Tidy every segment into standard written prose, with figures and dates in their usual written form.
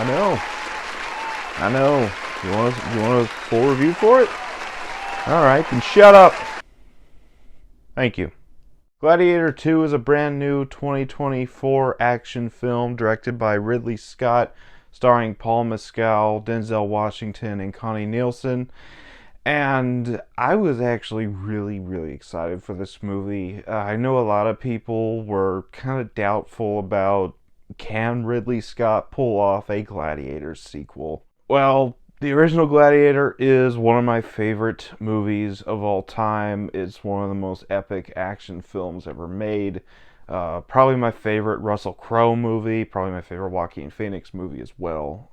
I know. I know. You want a full review for it? All right, then shut up. Thank you. Gladiator 2 is a brand new 2024 action film directed by Ridley Scott, starring Paul Mescal, Denzel Washington, and Connie Nielsen. And I was actually really excited for this movie. I know a lot of people were kind of doubtful about, can Ridley Scott pull off a Gladiator sequel? Well, the original Gladiator is one of my favorite movies of all time. It's one of the most epic action films ever made. Probably my favorite Russell Crowe movie. Probably my favorite Joaquin Phoenix movie as well,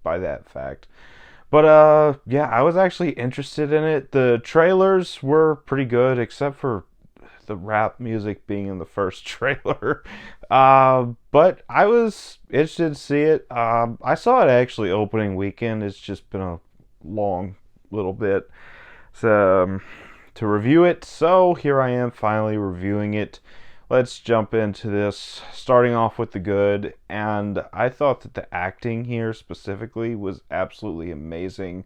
by that fact. But yeah, I was actually interested in it. The trailers were pretty good, except for the rap music being in the first trailer. But I was interested to see it. I saw it actually opening weekend. It's just been a long little bit to review it. So here I am finally reviewing it. Let's jump into this, starting off with the good. And I thought that the acting here specifically was absolutely amazing.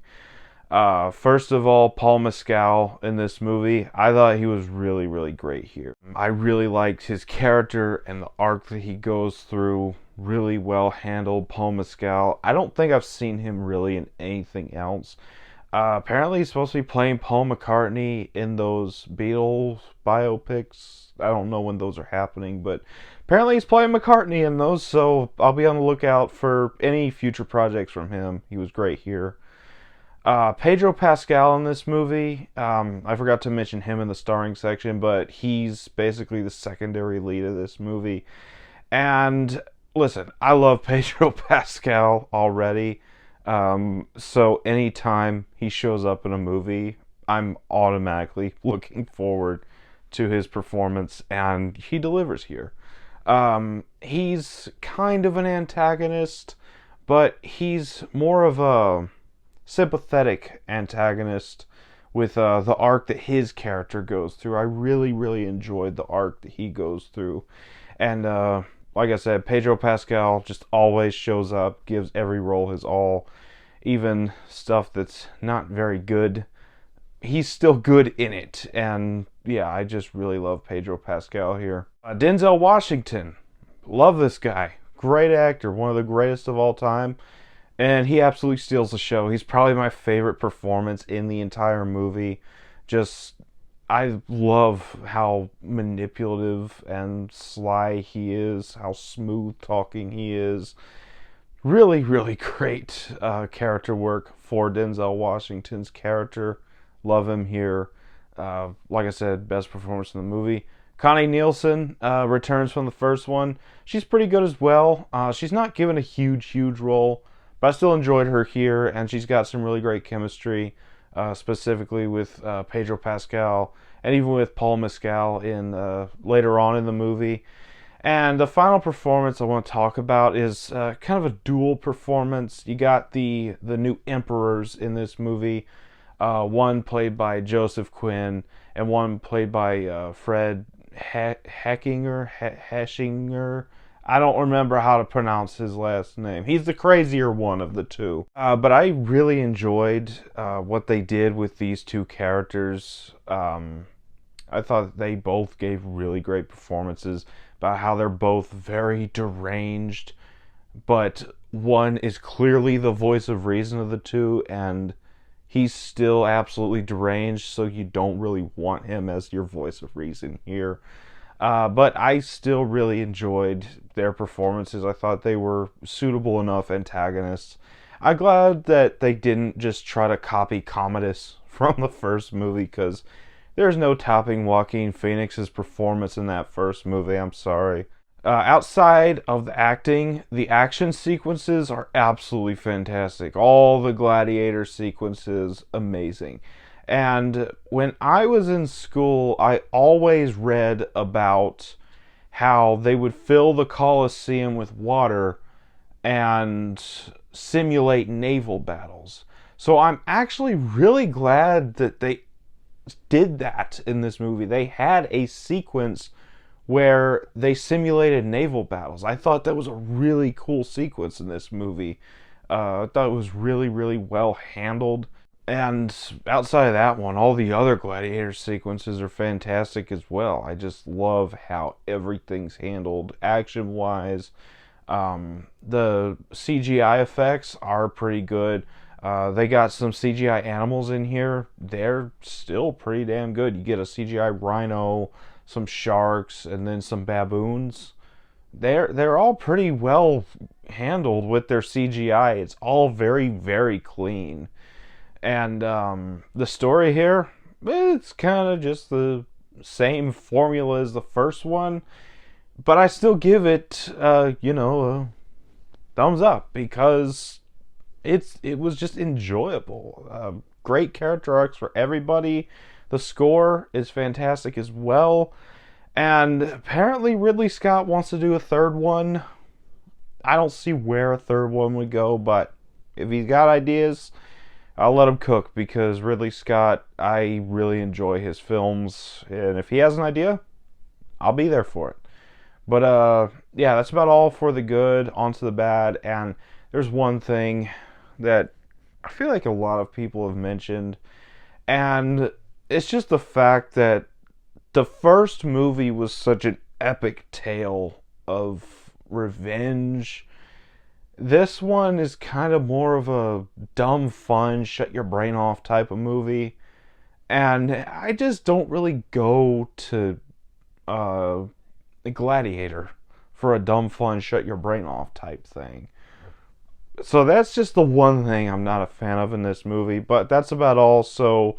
First of all, Paul Mescal in this movie, I thought he was really great here. I really liked his character and the arc that he goes through. Really well handled, Paul Mescal. I don't think I've seen him really in anything else. Apparently he's supposed to be playing Paul McCartney in those Beatles biopics. I don't know when those are happening, but apparently he's playing McCartney in those, so I'll be on the lookout for any future projects from him. He was great here. Pedro Pascal in this movie, I forgot to mention him in the starring section, but he's basically the secondary lead of this movie. And listen, I love Pedro Pascal already. So anytime he shows up in a movie, I'm automatically looking forward to his performance, and he delivers here. He's kind of an antagonist, but he's more of a sympathetic antagonist with the arc that his character goes through. I really enjoyed the arc that he goes through. And like I said, Pedro Pascal just always shows up, gives every role his all, even stuff that's not very good. He's still good in it. And yeah, I just really love Pedro Pascal here. Denzel Washington. Love this guy. Great actor, one of the greatest of all time. And he absolutely steals the show. He's probably my favorite performance in the entire movie. Just, I love how manipulative and sly he is, how smooth talking he is. Really great character work for Denzel Washington's character. Love him here. Like I said, best performance in the movie. Connie Nielsen returns from the first one. She's pretty good as well. She's not given a huge role, but I still enjoyed her here, and she's got some really great chemistry, specifically with Pedro Pascal, and even with Paul Mescal in later on in the movie. And the final performance I want to talk about is kind of a dual performance. You got the new emperors in this movie, one played by Joseph Quinn, and one played by Fred Heschinger. I don't remember how to pronounce his last name. He's the crazier one of the two. But I really enjoyed what they did with these two characters. I thought they both gave really great performances about how they're both very deranged, but one is clearly the voice of reason of the two, and he's still absolutely deranged, so you don't really want him as your voice of reason here. But I still really enjoyed their performances. I thought they were suitable enough antagonists. I'm glad that they didn't just try to copy Commodus from the first movie, because there's no topping Joaquin Phoenix's performance in that first movie. I'm sorry. Outside of the acting, the action sequences are absolutely fantastic. All the Gladiator sequences, amazing. And when I was in school, I always read about how they would fill the Colosseum with water and simulate naval battles. So I'm actually really glad that they did that in this movie. They had a sequence where they simulated naval battles. I thought that was a really cool sequence in this movie. I thought it was really, really well handled. And outside of that one, all the other Gladiator sequences are fantastic as well. I just love how everything's handled action wise. The CGI effects are pretty good. They got some CGI animals in here. They're still pretty damn good. You get a CGI rhino, some sharks, and then some baboons. They're all pretty well handled with their CGI. It's all very, very clean. And the story here, it's kind of just the same formula as the first one, but I still give it, a thumbs up because it was just enjoyable. Great character arcs for everybody. The score is fantastic as well. And apparently Ridley Scott wants to do a third one. I don't see where a third one would go, but if he's got ideas, I'll let him cook because Ridley Scott, I really enjoy his films. And if he has an idea, I'll be there for it. But yeah, that's about all for the good. On to the bad. And there's one thing that I feel like a lot of people have mentioned, and it's just the fact that the first movie was such an epic tale of revenge. This one is kind of more of a dumb fun, shut your brain off type of movie. And I just don't really go to Gladiator for a dumb fun, shut your brain off type thing. So that's just the one thing I'm not a fan of in this movie. But that's about all. So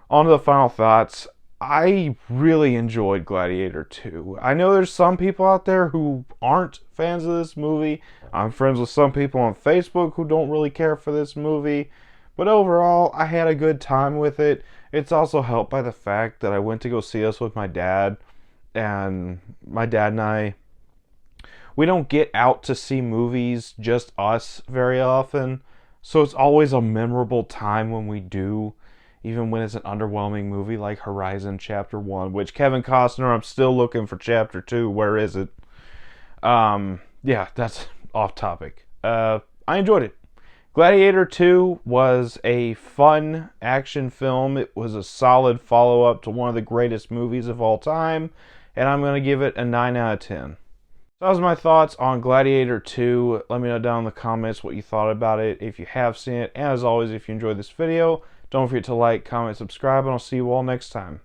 on to the final thoughts. I really enjoyed Gladiator 2. I know there's some people out there who aren't fans of this movie. I'm friends with some people on Facebook who don't really care for this movie. But overall, I had a good time with it. It's also helped by the fact that I went to go see this with my dad. And my dad and I, we don't get out to see movies, just us, very often. So it's always a memorable time when we do. Even when it's an underwhelming movie like Horizon Chapter 1, which Kevin Costner, I'm still looking for Chapter 2. Where is it? Yeah, that's off topic. I enjoyed it. Gladiator 2 was a fun action film. It was a solid follow-up to one of the greatest movies of all time, and I'm going to give it a 9 out of 10. So that was my thoughts on Gladiator 2. Let me know down in the comments what you thought about it, if you have seen it. And as always, if you enjoyed this video, don't forget to like, comment, subscribe, and I'll see you all next time.